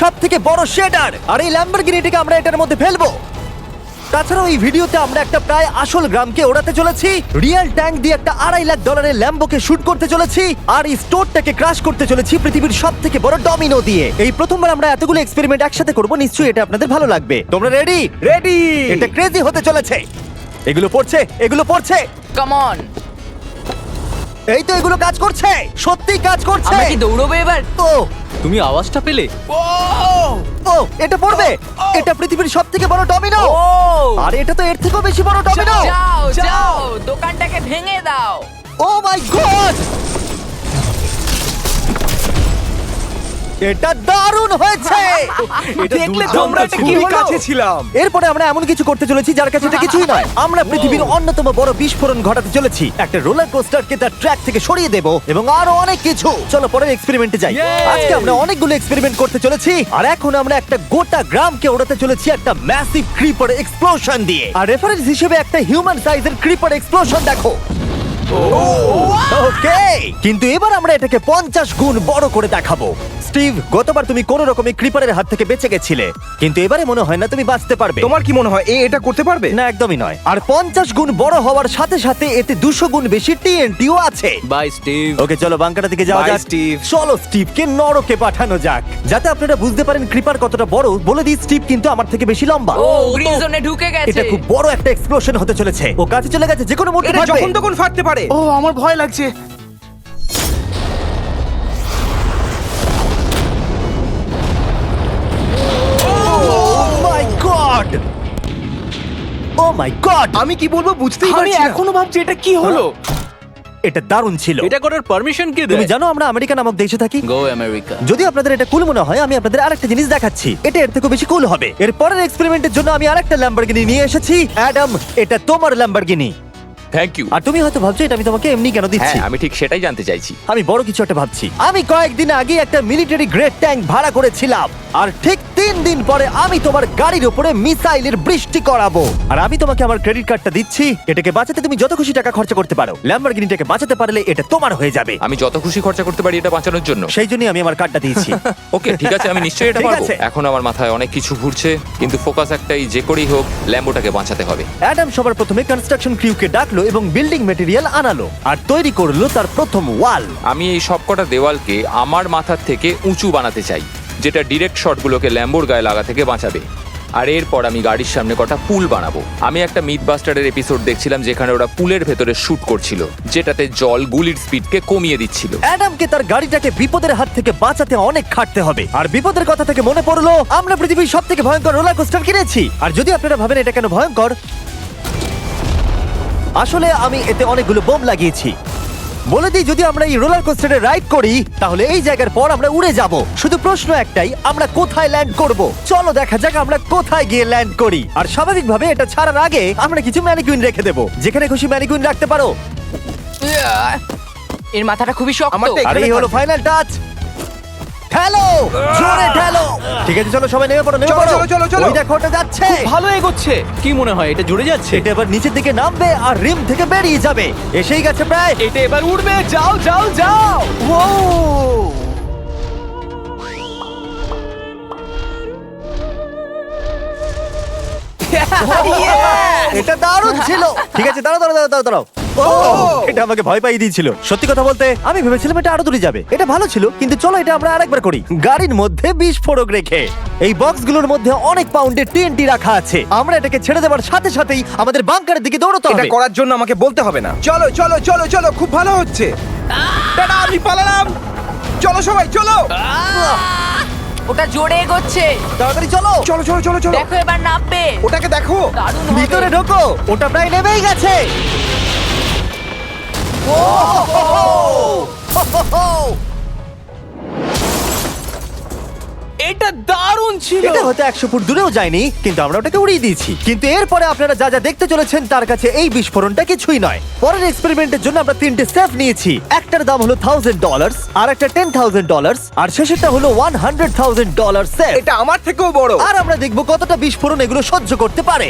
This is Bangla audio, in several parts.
সব থেকে বড় শেডার, আর এই ল্যাম্বরগিনিটাকে আমরা এটার মধ্যে ফেলবো। তাছাড়াও এই ভিডিওতে আমরা একটা প্রায় আসল গ্রামকে ওড়াতে চলেছি, রিয়েল ট্যাঙ্ক দিয়ে একটা $2.5 লাখ ল্যাম্বোকে শুট করতে চলেছি, আর এই স্টোরটাকে ক্রাশ করতে চলেছি পৃথিবীর সব থেকে বড় ডমিনো দিয়ে। এই প্রথমবার আমরা এতগুলো এক্সপেরিমেন্ট একসাথে করবো, নিশ্চয়ই এটা আপনাদের ভালো লাগবে। তোমরা রেডি? রেডি। এটা ক্রেজি হতে চলেছে। এগুলো পড়ছে, এগুলো পড়ছে। Come on. এই তো এগুলো কাজ করছে, সত্যি কাজ করছে। আমরা কি দৌড়বো এবার? ও তুমি আওয়াজটা পেলে? ও এটা পড়বে। এটা পৃথিবীর সব থেকে বড় ডমিনো, ও আর এটা তো এর থেকেও বেশি বড় ডমিনো। যাও যাও দোকানটাকে ভেঙে দাও। ও মাই গড, এটা দারুণ হয়েছে। দেখলে তোমরা এটা কি কাছে ছিলাম। এরপরে আমরা এমন কিছু করতে চলেছি যার কাছে এটা কিছুই নয়। আমরা পৃথিবীর অন্যতম বড় বিস্ফোরণ ঘটাতে চলেছি, একটা রোলার কোস্টারকে তার ট্র্যাক থেকে সরিয়ে দেব এবং আরো অনেক কিছু। চলো পরের এক্সপেরিমেন্টে যাই। আজকে আমরা অনেকগুলো এক্সপেরিমেন্ট করতে চলেছি, আর এখন আমরা একটা গোটা গ্রামকে ওড়াতে চলেছি একটা ম্যাসিভ ক্রিপার এক্সপ্লোশন দিয়ে। আর রেফারেন্স হিসেবে একটা হিউম্যান সাইজের ক্রিপার এক্সপ্লোশন দেখো। ওকে, কিন্তু এবার আমরা এটাকে 50 গুণ বড় করে দেখাবো। স্টিভ, গতবার তুমি কোন রকমে ক্রিপারের হাত থেকে বেঁচে গেছিলে, কিন্তু এবারে মনে হয় না তুমি বাঁচতে পারবে। তোমার কি মনে হয় এটা করতে পারবে? না, একদমই নয়। আর 50 গুণ বড় হওয়ার সাথে সাথে এতে 200 গুণ বেশি টিএনটিও আছে। Bye Steve. ওকে, চলো বাংকারের দিকে যাওয়া Bye, যাক। Steve. চলো স্টিভকে নরকে পাঠানো যাক। যাতে আপনারা বুঝতে পারেন ক্রিপার কতটা বড়, বলে দিই স্টিভ কিন্তু আমার থেকে বেশি লম্বা। ও গ্রিন জোনে ঢুকে গেছে। এটা খুব বড় একটা এক্সপ্লোশন হতে চলেছে। ও কাছে চলে গেছে, যে কোনো মুহূর্তে এটা ফাটবে। যখন তখন ফাটতে পারে। ও আমার ভয় লাগছে। মাই গড, ও মাই গড, আমি কি বলবো বুঝতেই পারছি না। আমি এখনো ভাবছি এটা কি হলো। এটা দারুণ ছিল। এটা করার পারমিশন কে তুমি দেয়? জানো আমরা আমেরিকা নামক দেশে থাকি। গো আমেরিকা। যদি আপনাদের এটা কুল মনে হয়, আমি আপনাদের আরেকটা জিনিস দেখাচ্ছি, এটা এর থেকে বেশি কুল হবে। এর পরের এক্সপেরিমেন্টের জন্য আমি আরেকটা ল্যাম্বরগিনি নিয়ে এসেছি। অ্যাডাম, এটা তোমার ল্যাম্বরগিনি। Thank you. আর তুমি হয়তো ভাবছো এটা আমি তোমাকে এমনি কেন দিচ্ছি। হ্যাঁ, আমি ঠিক সেটাই জানতে চাইছি। আমি বড় কিছু একটা ভাবছি। আমি কয়েকদিন আগে একটা মিলিটারি গ্রেড ট্যাঙ্ক ভাড়া করেছিলাম, আর ঠিক 3 দিন পরে আমি তোমার গাড়ির উপরে মিসাইলের বৃষ্টি করাবো। আর আমি তোমাকে আমার ক্রেডিট কার্ডটা দিচ্ছি, এটাকে বাঁচাতে তুমি যত খুশি টাকা খরচা করতে পারো। ল্যাম্বরগিনিটাকে বাঁচাতে পারলে এটা তোমার হয়ে যাবে। আমি যত খুশি খরচা করতে পারি এটা বাঁচানোর জন্য। সেই জন্যই আমি আমার কার্ডটা দিয়েছি। ওকে, ঠিক আছে, আমি নিশ্চয়ই এটা ঠিক পারবো। আছে। এখন আমার মাথায় অনেক কিছু ঘুরছে, কিন্তু ফোকাস একটাই, যে করেই হোক ল্যাম্বোটাকে বাঁচাতে হবে। অ্যাডাম সবার প্রথমে কনস্ট্রাকশন ক্রিউকে ডাকলো এবং বিল্ডিং মেটেরিয়াল আনালো, আর তৈরি করলো তার প্রথম ওয়াল। আমি এই সবকটা দেওয়ালকে আমার মাথার থেকে উঁচু বানাতে চাই, যেটা ডিরেক্ট শটগুলোকে ল্যাম্বোর গায়ে লাগা থেকে বাঁচাবে। আর এরপর আমি গাড়ির সামনে কটা পুল বানাবো। আমি একটা মিথবাস্টারের এপিসোড দেখছিলাম যেখানে ওরা পুলের ভেতরে শুট করছিল, যেটাতে জল গুলির স্পিডকে কমিয়ে দিচ্ছিল। অ্যাডামকে তার গাড়িটাকে বিপদের হাত থেকে বাঁচাতে অনেক খাটতে হবে। আর বিপদের কথা থেকে মনে পড়লো, আমরা পৃথিবীর সব থেকে ভয়ঙ্কর রোলার কোস্টার কিনেছি। আর যদি আপনারা ভাবেন এটা কেন ভয়ঙ্কর, আসলে আমি এতে অনেকগুলো বোম লাগিয়েছি। বলে দিই, যদি আমরা এই রোলার কোস্টারে রাইড করি তাহলে এই জায়গার পর আমরা উড়ে যাব। শুধু প্রশ্ন একটাই, আমরা কোথায় ল্যান্ড করব? চলো দেখা যাক আমরা কোথায় গিয়ে ল্যান্ড করি। আর স্বাভাবিকভাবে এটা ছাড়ার আগে আমরা কিছু ম্যানিকুইন রেখে দেবো। যেখানে খুশি ম্যানিকুইন রাখতে পারো। এর মাথাটা খুবই শক্ত। আমারটা আর এই হলো ফাইনাল টাচ। ঠেলো, জোরে ঠেলো। ঠিক আছে, চলো সবাই নেমে পড়ো, নেমে চলো, পড়ো। চলো, চলো, চলো। ওই দেখো ওটা যাচ্ছে। ভালো এগোচ্ছে। কি মনে হয় এটা জুড়ে যাচ্ছে? এটা এবার নিচের দিকে নামবে আর রিম থেকে বেরিয়ে যাবে। এসেই গেছে প্রায়। এটা এবার উঠবে। যাও যাও যাও। ও এটা দারুণ ছিল। ঠিক আছে, দাঁড়াও দাঁড়াও দাঁড়াও দাঁড়াও। ও, এটা আমাকে ভয় পাইয়ে দিয়েছিল। সত্যি কথা বলতে আমি ভেবেছিলাম এটা আরো দূরে যাবে। এটা ভালো ছিল, কিন্তু চলো এটা আমরা আরেকবার করি। গাড়ির মধ্যে বিস্ফোরক রেখে। এই বক্সগুলোর মধ্যে অনেক পাউন্ডের টিএনটি রাখা আছে। আমরা এটাকে ছেড়ে দেওয়ার সাথে সাথেই আমাদের বাংকারের দিকে দৌড়তে এটা হবে। করার জন্য আমাকে বলতে হবে না। চলো চলো চলো চলো, খুব ভালো হচ্ছে। টাটা, আমি পালালাম। চলো সবাই চলো। ওটা জোরে এগোচ্ছে। তাড়াতাড়ি চলো। চলো চলো চলো চলো। দেখো এবার নামবে। ওটাকে দেখো। দারুণ হবে। ভিতরে ঢোকো, ওটা প্রায় নেমেই গেছে। এটা দারুণ ছিল। এটা হয়তো 100 ফুট দূরেও যায়নি, কিন্তু আমরা ওটাকে উড়িয়ে দিয়েছি। কিন্তু এরপরে আপনারা যা যা দেখতে চলেছেন তার কাছে এই বিস্ফোরণটা কিছুই নয়। পরের এক্সপেরিমেন্টের জন্য আমরা 3টে সেফ নিয়েছি। একটার দাম হলো $1000, আর একটা $10,000, আর শেষেরটা হলো $100,000 সেফ। এটা আমার থেকেও বড়। আর আমরা দেখবো কতটা বিস্ফোরণ এগুলো সহ্য করতে পারে।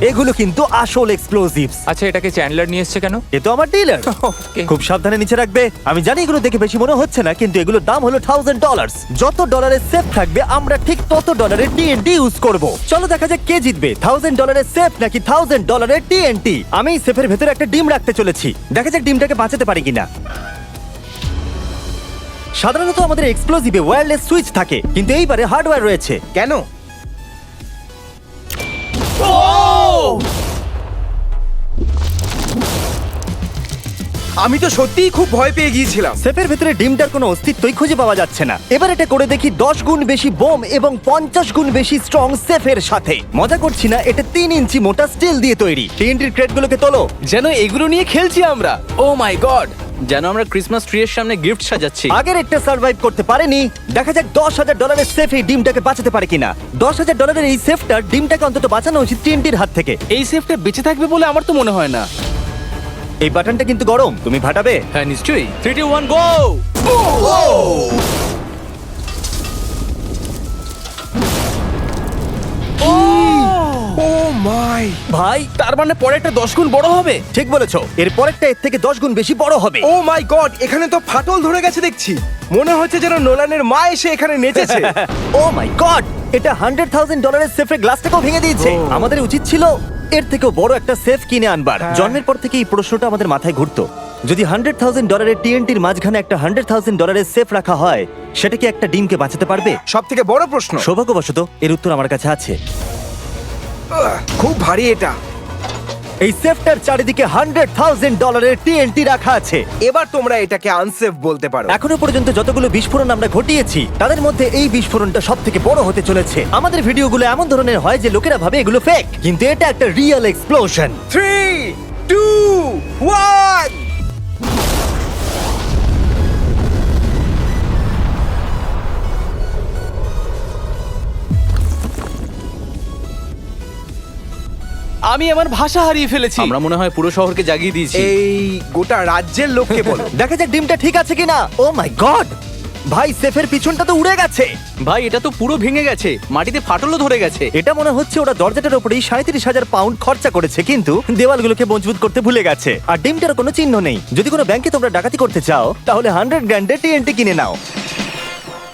এগুলো কিন্তু আসল এক্সপ্লোসিভস। আচ্ছা, এটাকে চ্যান্ডলার নিয়ে এসছে কেন? এ তো আমার ডিলার। Okay. খুব সাবধানে নিচে রাখবে। আমি জানি এগুলো দেখে বেশি মনে হচ্ছে না, কিন্তু এগুলোর দাম হলো $1000। যত ডলারের সেফ থাকবে আমরা ঠিক তত ডলারের টিএনটি ইউজ করব। চলো দেখা যাক কে জিতবে, $1000 সেফ নাকি $1000 টিএনটি। আমি সেফের ভেতরে একটা ডিম রাখতে চলেছি, দেখা যাক ডিমটাকে বাঁচাতে পারি কিনা। সাধারণত আমাদের এক্সপ্লোসিভে ওয়্যারলেস সুইচ থাকে, কিন্তু এইবারে হার্ডওয়্যার রয়েছে। কেন? আমি তো সত্যিই খুব ভয় পেয়ে গিয়েছিলাম। সেফের ভেতরে ডিমটার কোনো অস্তিত্বই খুঁজে পাওয়া যাচ্ছে না। এবার এটা করে দেখি 10 গুণ বেশি বোম এবং 50 গুণ বেশি স্ট্রং সেফের সাথে। মজা করছি না, এটা 3 ইঞ্চি মোটা স্টিল দিয়ে তৈরি। টিএনটির ক্রেটগুলোকে তোলো। যেন এগুলো নিয়ে খেলছি আমরা। ও মাই গড, যেন আমরা ক্রিসমাস ট্রি এর সামনে গিফট সাজাচ্ছি। আগের একটা সার্ভাইভ করতে পারেনি, দেখা যাক $10,000 সেফ এই ডিমটাকে বাঁচাতে পারে কিনা। $10,000 এই সেফটার ডিমটাকে অন্তত বাঁচানো উচিত টিএনটির হাত থেকে। এই সেফটা বেঁচে থাকবে বলে আমার তো মনে হয় না। এই বাটনটা কিন্তু গরম, তুমি ফাটাবে। হ্যাঁ নিশ্চয়ই। 3 2 1 গো। ও মাই! ভাই তার মানে পরে একটা 10 গুণ বড় হবে। ঠিক বলেছো, এর পরেরটা এর থেকে 10 গুণ বেশি বড় হবে। ও মাই গড! এখানে তো ফাটল ধরে গেছে দেখছি। মনে হচ্ছে যেন নোলানের মা এসে এখানে নেচেছে। ও মাই গড, এটা $100,000 সেফের গ্লাসটাকেও ভেঙে দিয়েছে। আমাদের উচিত ছিল এর থেকেও বড় একটা সেফ কিনে আনবার। হ্যাঁ। জন্মের পর থেকে এই প্রশ্নটা আমাদের মাথায় ঘুরতো, যদি $100,000 টিএনটির মাঝখানে একটা $100,000 সেফ রাখা হয়, সেটা কি একটা ডিমকে বাঁচাতে পারবে? সব থেকে বড় প্রশ্ন। সৌভাগ্যবশত এর উত্তর আমার কাছে আছে। খুব ভারী এটা। এই সেফটার চারিদিকে $100,000 টিএনটি রাখা আছে। এবার তোমরা এটাকে আনসেফ বলতে পারো। এখনো পর্যন্ত যতগুলো বিস্ফোরণ আমরা ঘটিয়েছি, তাদের মধ্যে এই বিস্ফোরণটা সব থেকে বড় হতে চলেছে। আমাদের ভিডিওগুলো এমন ধরনের হয় যে লোকেরা ভাবে এগুলো ফেক, কিন্তু এটা একটা রিয়েল এক্সপ্লোশন। 3 2 1 আমি আমার ভাষা হারিয়ে ফেলেছি। আমরা মনে হয় পুরো শহরকে জাগিয়ে দিয়েছি। এই গোটা রাজ্যের লোককে বলো। দেখা যাক ডিমটা ঠিক আছে কিনা। ও মাই গড, ভাই সেফের পিছনটা তো উড়ে গেছে। ভাই এটা তো পুরো ভেঙে গেছে, মাটিতে ফাটলও ধরে গেছে। এটা মনে হচ্ছে ওরা দরজাটার উপরেই 37,000 পাউন্ড খরচা করেছে, কিন্তু দেওয়ালগুলোকে মজবুত করতে ভুলে গেছে। আর ডিমটার কোনো চিহ্ন নেই। যদি কোনো ব্যাংকে তোমরা ডাকাতি করতে চাও, তাহলে 100 গ্র্যান্ডের টিএনটি কিনে নাও।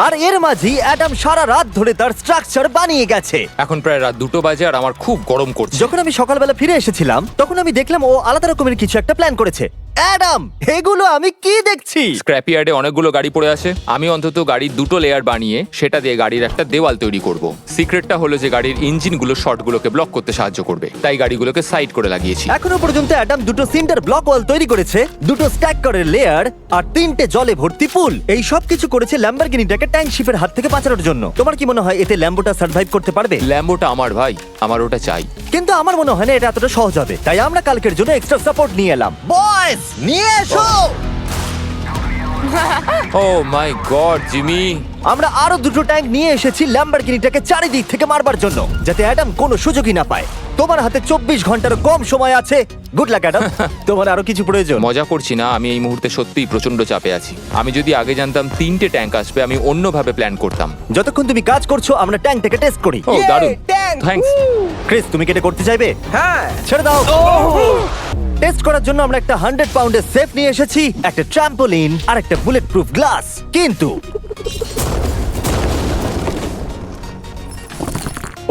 আর এর মাঝেই অ্যাডাম সারা রাত ধরে তার স্ট্রাকচার বানিয়ে গেছে। এখন প্রায় রাত 2টো বাজে আর আমার খুব গরম করছে। যখন আমি সকালবেলা ফিরে এসেছিলাম, তখন আমি দেখলাম ও আলাদা রকমের কিছু একটা প্ল্যান করেছে। অ্যাডাম, এগুলো আমি কি দেখছি? স্ক্র্যাপ ইয়ার্ডে অনেকগুলো গাড়ি পড়ে আছে। আমি অন্তত গাড়ির 2টো লেয়ার বানিয়ে সেটা দিয়ে গাড়ির একটা দেওয়াল তৈরি করব। সিক্রেটটা হলো যে গাড়ির ইঞ্জিনগুলো শর্টগুলোকে ব্লক করতে সাহায্য করবে, তাই গাড়িগুলোকে সাইড করে লাগিয়েছি। এখনো পর্যন্ত অ্যাডাম 2টো সিন্টার ব্লক ওয়াল তৈরি করেছে, 2টো স্ট্যাক করে লেয়ার, আর 3টে জলে ভর্তি পুল। এই সব কিছু করেছে ল্যাম্বরগিনিটাকে ট্যাঙ্ক শিপের হাত থেকে বাঁচানোর জন্য। তোমার কি মনে হয় এতে ল্যাম্বোটা সার্ভাইভ করতে পারবে? ল্যাম্বোটা আমার ভাই, আমার ওটা চাই। কিন্তু আমার মনে হয় না এটা এতটা সহজ হবে, তাই আমরা কালকের জন্য এক্সট্রা সাপোর্ট নিয়ে এলাম। বয়েস, নিয়ে এসো। ও মাই গড জিমি, আমরা আরো 2টো ট্যাঙ্ক নিয়ে এসেছি ল্যাম্বরগিনিটাকে চারিদিক থেকে মারবার জন্য, যাতে অ্যাডাম কোনো সুযোগই না পায়। তোমার হাতে 24 ঘন্টার কম সময় আছে। Good luck Adam. তোমার আরো কিছু প্রয়োজন? মজা করছি না, আমি এই মুহূর্তে সত্যিই প্রচন্ড চাপে আছি। আমি যদি আগে জানতাম 3টে ট্যাঙ্ক আসবে, আমি অন্যভাবে প্ল্যান করতাম। যতক্ষণ তুমি কাজ করছো আমরা ট্যাঙ্কটাকে টেস্ট করি। ও দারুণ, ট্যাঙ্ক! থ্যাঙ্কস। ক্রিস, তুমি কি এটা করতে চাইবে? হ্যাঁ। ছেড়ে দাও। টেস্ট করার জন্য আমরা একটা 100 পাউন্ডের সেফ নিয়ে এসেছি, একটা ট্রাম্পোলিন আর একটা বুলেট প্রুফ গ্লাস। কিন্তু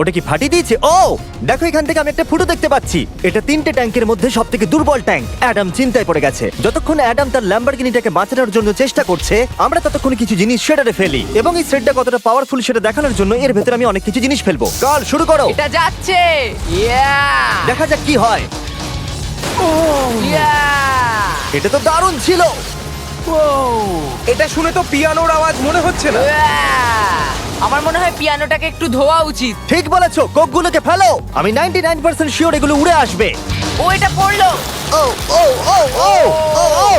ওটা কি ফাটিয়ে দিয়েছে? ও দেখো, এখান থেকে আমি একটা ফুটো দেখতে পাচ্ছি। এটা 3টে ট্যাঙ্কের মধ্যে সব থেকে দুর্বল ট্যাঙ্ক। অ্যাডাম চিন্তায় পড়ে গেছে। যতক্ষণ অ্যাডাম তার ল্যাম্বরগিনিটাকে বাঁচানোর জন্য চেষ্টা করছে, আমরা ততক্ষণ কিছু জিনিস শেডারে ফেলি, এবং এই শেডটা কতটা পাওয়ারফুল সেটা দেখানোর জন্য এর ভেতরে আমি অনেক কিছু জিনিস ফেলবো। কাল শুরু করো। এটা যাচ্ছে। ইয়া! দেখা যাক কি হয়। ইয়া! এটা তো দারুণ ছিল। এটা শুনে তো পিয়ানোর আওয়াজ মনে হচ্ছে না। ইয়া! আমার মনে হয় পিয়ানোটাকে একটু ধোয়া উচিত। ঠিক বলেছো, কোকগুলোকে ফেলো। আমি 99% শিওর এগুলো উড়ে আসবে। ও এটা পড়লো। ও ও ও ও ও ও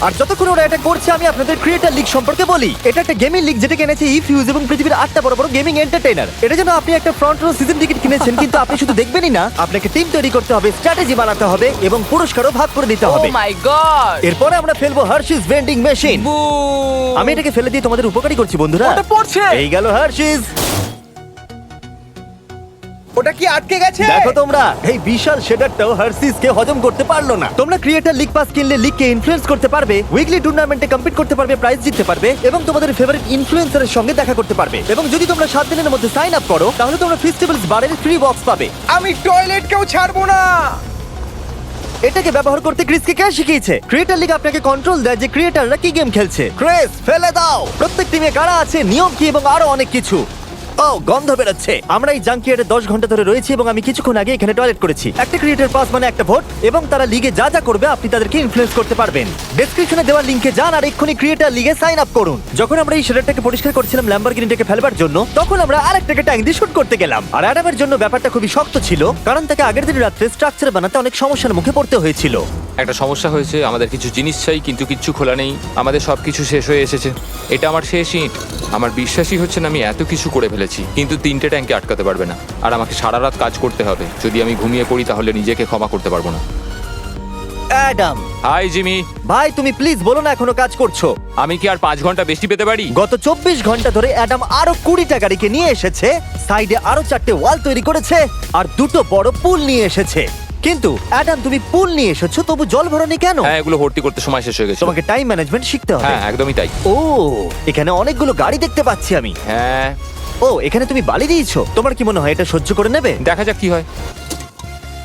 আর যতক্ষণ ওরা এটা করছে, আমি আপনাদের ক্রিয়েটার লিগ সম্পর্কে বলি। এটা একটা গেমিং লিগ যেটা কিনেছে ইফিউজ এবং পৃথিবীর 8টা বড় বড় গেমিং এন্টারটেইনার। এটা যেন আপনি একটা ফ্রন্ট রো সিজন টিকিট কিনেছেন, কিন্তু আপনি শুধু দেখবেনই না, আপনাকে টিম তৈরি করতে হবে, স্ট্র্যাটেজি বানাতে হবে এবং পুরস্কারও ভাগ করে দিতে ও হবে। মাই গড! এরপরে আমরা ফেলবো হার্শিস ভেন্ডিং মেশিন। বু! আমি এটাকে ফেলে দিয়ে তোমাদের উপকারী করছি বন্ধুরা। ওটা পড়ছে। এই গেল হার্শিস। ওটা কি আটকে গেছে? দেখো তোমরা, এই বিশাল শেডারটাও হার্সিস কে হজম করতে পারলো না। তোমরা ক্রিয়েটার লিগ পাস কিনলে লিগকে ইনফ্লুয়েন্স করতে পারবে, উইকলি টুর্নামেন্টে কম্পিট করতে পারবে, প্রাইজ জিততে পারবে এবং তোমাদের ফেভারিট ইনফ্লুয়েন্সারের সঙ্গে দেখা করতে পারবে। এবং যদি তোমরা 7 দিনের মধ্যে সাইন আপ করো তাহলে তোমরা ফেস্টিভ্যালস বারের ফ্রি বক্স পাবে। আমি টয়লেটকেও ছাড়বো না। এটাকে ব্যবহার করতে ক্রিসকে কে শিখিয়েছে? ক্রিয়েটার লিগ আপনাকে কন্ট্রোল দেয় যে ক্রিয়েটাররা কি গেম খেলছে। ক্রিস, ফেলে দাও। প্রত্যেক টিমে কারা আছে, নিয়ম কি এবং আরো অনেক কিছু। ও, গন্ধ বেরোচ্ছে। আমরা এই জাঙ্কিয়ার্ডে 10 ঘন্টা ধরে রয়েছি এবং আমি কিছুক্ষণ আগে এখানে টয়লেট করেছি। একটা ক্রিয়েটার পাস মানে একটা ভোট, এবং তারা লিগে যা যা করবে আপনি তাদেরকে ইনফ্লুয়েন্স করতে পারবেন। ডেসক্রিপশনে দেওয়া লিংকে যান আর এক্ষুনি ক্রিয়েটার লিগে সাইন আপ করুন। যখন আমরা এই শেডারটাকে পরিষ্কার করছিলাম ল্যাম্বরগিনিটাকে ফেলবার জন্য, তখন আমরা আরেকটাকে ট্যাঙ্ক দিয়ে শুট করতে গেলাম। আর অ্যাডামের জন্য ব্যাপারটা খুবই শক্ত ছিল, কারণ তাকে আগের দিন রাত্রে স্ট্রাকচার বানাতে অনেক সমস্যার মুখে পড়তে হয়েছিল। একটা সমস্যা হয়েছে, আমাদের কিছু জিনিস চাই কিন্তু কিচ্ছু খোলা নেই। আমাদের সবকিছু শেষ হয়ে এসেছে। এটা আমার শেষ ইট। আমার বিশ্বাসই হচ্ছে না আমি এত কিছু করে ফেলেছি, কিন্তু 3টে ট্যাঙ্কে আটকাতে পারবে না। আর আমাকে সারা রাত কাজ করতে হবে। যদি আমি ঘুমিয়ে পড়ি তাহলে নিজেকে ক্ষমা করতে পারবো না। অ্যাডাম হাই জিমি, ভাই, তুমি প্লিজ বলো না এখনো কাজ করছো। আমি কি আর 5 ঘন্টা বেশি পেতে পারি? গত 24 ঘন্টা ধরে অ্যাডাম আরো 20টা গাড়িকে নিয়ে এসেছে, সাইডে আরো 4টে ওয়াল তৈরি করেছে আর 2টো বড় পুল নিয়ে এসেছে। কিন্তু অ্যাডাম, তুমি পুল নিয়ে এসেছো, তবু জল ভরনি কেন? হ্যাঁ, এগুলো ভর্তি করতে সময় শেষ হয়ে গেছে। তোমাকে টাইম ম্যানেজমেন্ট শিখতে হবে। হ্যাঁ, একদমই তাই। ও, এখানে অনেকগুলো গাড়ি দেখতে পাচ্ছি আমি। হ্যাঁ, ও, এখানে তুমি বালি দিয়েছো। তোমার কি মনে হয় এটা সহ্য করে নেবে? দেখা যাক কি হয়।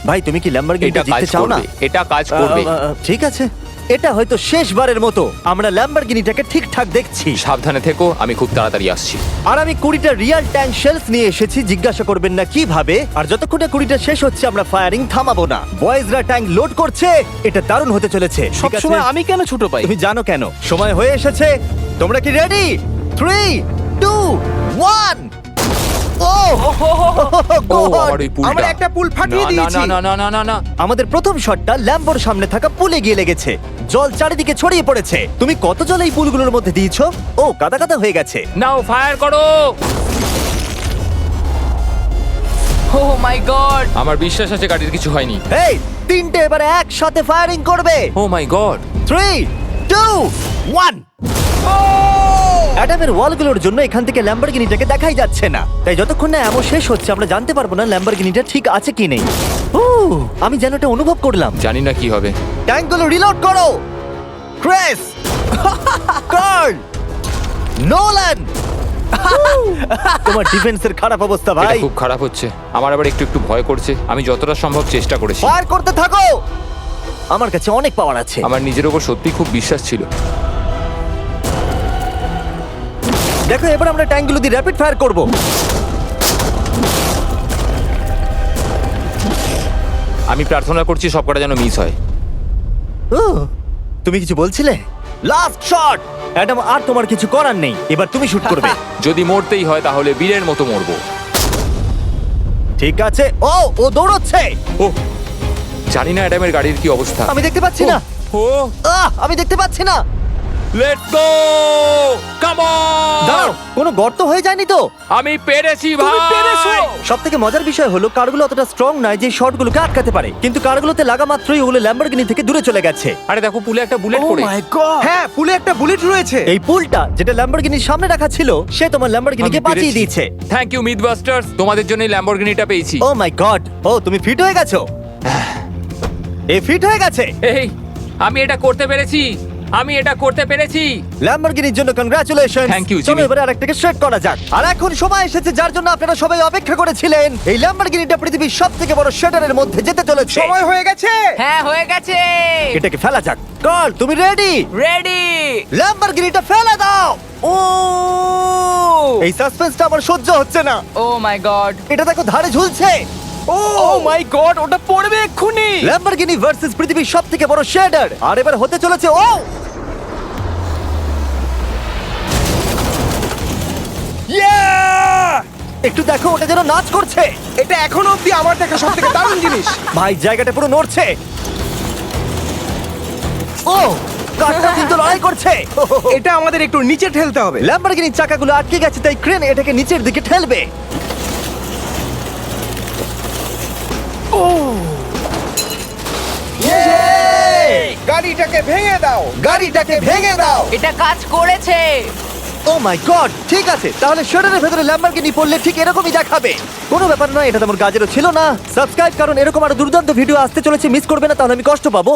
ভাই, তুমি কি ল্যাম্বরগিনিটা এটা কাজ জিততে চাও না? করবে, এটা কাজ করবে। ঠিক আছে, এটা হয়তো শেষবারের মতো আমরা ল্যাম্বরগিনিটাকে ঠিকঠাক দেখছি। সাবধানে থেকো, আমি খুব তাড়াতাড়ি আসছি। আর আমি 20টা রিয়েল ট্যাঙ্ক শেলস নিয়ে এসেছি। জিজ্ঞাসা করবেন না কিভাবে। আর যতক্ষণে 20টা শেষ হচ্ছে আমরা ফায়ারিং থামাবো না। বয়েজরা ট্যাঙ্ক লোড করছে। এটা দারুণ হতে চলেছে। ঠিক আছে? সবসময় আমি কেন ছোট পাই? তুমি জানো কেন? সময় হয়ে এসেছে। তোমরা কি রেডি? 3, 2, 1। ও, ও, God! আমার ওই পুলটা। আমরা একটা পুল ফাটিয়ে না, দিয়েছি। না, না, না, না, না, না। আমাদের প্রথম শটটা ল্যাম্বোর সামনে থাকা পুলে গিয়ে লেগেছে। জল চারিদিকে ছড়িয়ে পড়েছে। তুমি কত জল এই পুলগুলোর মধ্যে দিয়েছো? ও, কাদা কাদা হয়ে গেছে। নাও, ফায়ার করো। ও মাই গড! আমার বিশ্বাস আছে গাড়ির কিছু হয়নি। এই, 3টে এবারে একসাথে ফায়ারিং করবে। ও মাই গড। 3, 2, 1। অ্যাডামের ওয়ালগুলোর জন্য এখান থেকে ল্যাম্বরগিনিটাকে দেখাই যাচ্ছে না, তাই যতক্ষণ না এমন শেষ হচ্ছে আমরা জানতে পারবো না ল্যাম্বরগিনিটা ঠিক আছে কি নেই। আমি যেন এটা অনুভব করলাম। জানি না কি হবে। ট্যাঙ্কগুলো রিলোড করো। ক্রেস, কার্ল, নোলান। তোমার ডিফেন্সের খারাপ অবস্থা এটা ভাই। খুব খারাপ হচ্ছে। আমার আবার একটু একটু ভয় করছে। আমি যতটা সম্ভব চেষ্টা করেছি। ফায়ার করতে থাকো। আমার কাছে অনেক পাওয়ার আছে। আমার নিজের ওপর সত্যি খুব বিশ্বাস ছিল। দেখো, এবার আমরা ট্যাঙ্কগুলো দিয়ে র্যাপিড ফায়ার করব। আমি প্রার্থনা করছি সবকটা যেন মিস হয়। তুমি কিছু বলছিলে? Last shot. অ্যাডাম, আর তোমার কিছু করার নেই। এবার তুমি শুট করবে। যদি মরতেই হয় তাহলে বীরের মতো মরবো। ঠিক আছে। ও দৌড়চ্ছে। ও, জানি না অ্যাডামের গাড়ির কি অবস্থা। আমি দেখতে পাচ্ছি না। ও, আমি দেখতে পাচ্ছি না। লেটস গো, কাম দাঁড়াও, অন। কোনো গর্ত হয়ে যায়নি তো? আমি পেরেছি ভাই। সব থেকে মজার বিষয় হলো কারগুলো অতটা স্ট্রং নয় যে শটগুলোকে আটকাতে পারে, কিন্তু কারগুলোতে লাগা মাত্রই ওগুলো ল্যাম্বরগিনি থেকে দূরে চলে গেছে। আরে দেখো, পুলে একটা বুলেট পড়ে। হ্যাঁ, পুলে একটা বুলেট রয়েছে। এই পুলটা যেটা ল্যাম্বরগিনির সামনে রাখা ছিল, সে তোমার ল্যাম্বরগিনিকে বাঁচিয়ে দিয়েছে। থ্যাংক ইউ মিথবাস্টার্স, তোমাদের জন্যই ল্যাম্বরগিনিটা পেয়েছি। ও মাই গড! ও, তুমি ফিট হয়ে গেছো। এই ফিট হয়ে গেছে। এই, আমি এটা করতে পেরেছি। আমি এটা করতে পেরেছি। ল্যাম্বরগিনির জন্য কংগ্রাচুলেশন। Thank you, চলো Jimmy. এবারে আরেকটাকে স্ট্রেট করা যাক। আর এখন সময় এসেছে যার জন্য আপনারা সবাই অপেক্ষা করেছিলেন। এই ল্যাম্বরগিনিটা পৃথিবীর সবথেকে বড় শেডারের মধ্যে যেতে চলেছে। সময় হয়ে গেছে। হ্যাঁ, হয়ে গেছে। এটাকে ফেলা যাক। কার্ল, তুমি রেডি? রেডি। ল্যাম্বরগিনিটা ফেলে দাও। এই সাসপেন্সটা আমার সহ্য হচ্ছে না। ও মাই গড! এটা দেখো, ধারে ঝুলছে। ও মাই গড, ওটা পড়বে এক্ষুনি। ল্যাম্বরগিনি ভার্সেস পৃথিবীর সবথেকে বড় শেডার। আর এবার হতে চলেছে একটু দেখো, ওটা যেন নাচ করছে। এটা এখনো অব্দি আমার দেখা সবথেকে দারুণ জিনিস। ভাই, জায়গাটা পুরো নড়ছে। ও, কারটা কিন্তু লড়াই করছে। এটা আমাদের একটু নিচে ঠেলতে হবে। ল্যাম্বরগিনির চাকাগুলো আটকে গেছে, তাই ক্রেন এটাকে নিচের দিকে ঠেলবে। গাড়িটাকে ভেঙে দাও। গাড়িটাকে ভেঙে দাও। এটা কাজ করেছে। ও মাই গড, ঠিক আছে, তাহলে শাটারের ভেতরে ল্যাম্বরগিনি পড়লে ঠিক এরকমই দেখাবে। কোনো ব্যাপার নয়, এটা তেমন কাজেরও ছিল না। সাবস্ক্রাইব, কারণ এরকম আরো দুর্দান্ত ভিডিও আসতে চলেছে, মিস করবে না, তাহলে আমি কষ্ট পাবো।